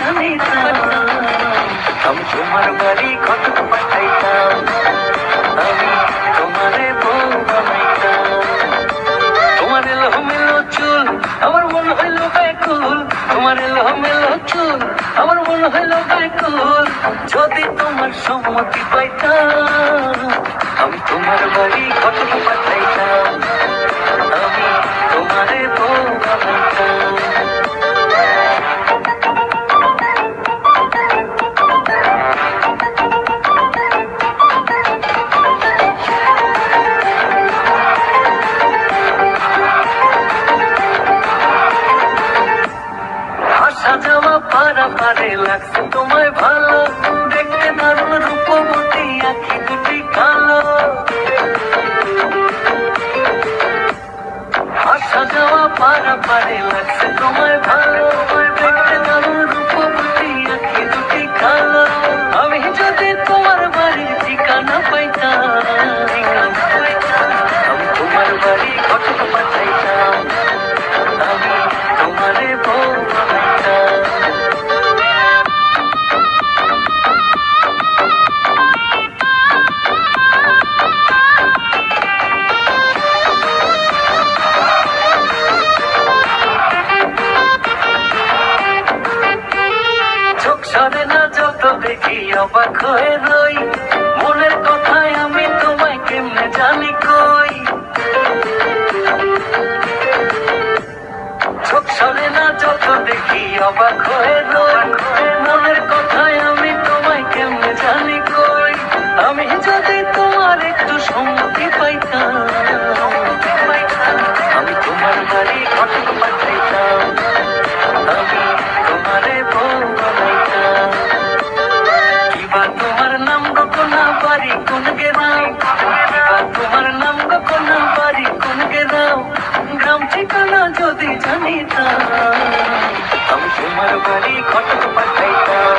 জানিতাম আমি তোমার বাড়ি ঘটক পাঠাইতাম আমি তোমারে বউ বানাইতাম তোমার এলোমেলো চুল আমার মন হইল ব্যাকুল তোমার এলোমেলো চুল আমার মন হইল ব্যাকুল যদি তোমার সম্মতি পাইতাম আমি তোমার বাড়ি ঘটক পাঠাইতাম আমি তোমারে বউ বানাইতাম সাজাওয়া পারা পারে লাগছে তোমায় ভালো দেখতে দারুণ রূপবতী আঁখি দুটি কালো সাজাওয়া পারা পারে লাগছে তোমায় ভালো দেখতে দারুণ রূপবতী আঁখি দুটি কালো আমি যদি তোমার বাড়ির ঠিকানা পাইতাম আমি তোমার বাড়ি ঘটক পাঠাইতাম আমি তোমারে বউ বানাইতাম চোখ সরে না যত দেখি অবাক হয়ে রই মনের কথায় আমি তোমায় কেমনে জানি কই চোখ সরে না যত দেখি অবাক হয়ে রই মনের কথায় আমি তোমায় কেমনে জানি কই আমি যদি তোমার একটু সম্মতি পাইতাম আমি তোমার বাড়ি ঘটক পাঠাইতাম আমি তোমারে বউ বানাইতাম কিবা তোমার নাম গোনা বাড়ি কোন গেরাও কিবা তোমার নাম গোনা বাড়ি কোন গেরাও গ্রাম ঠিকানা যদি জানিতাম আমি তোমার বাড়ি ঘটক পাঠাইতাম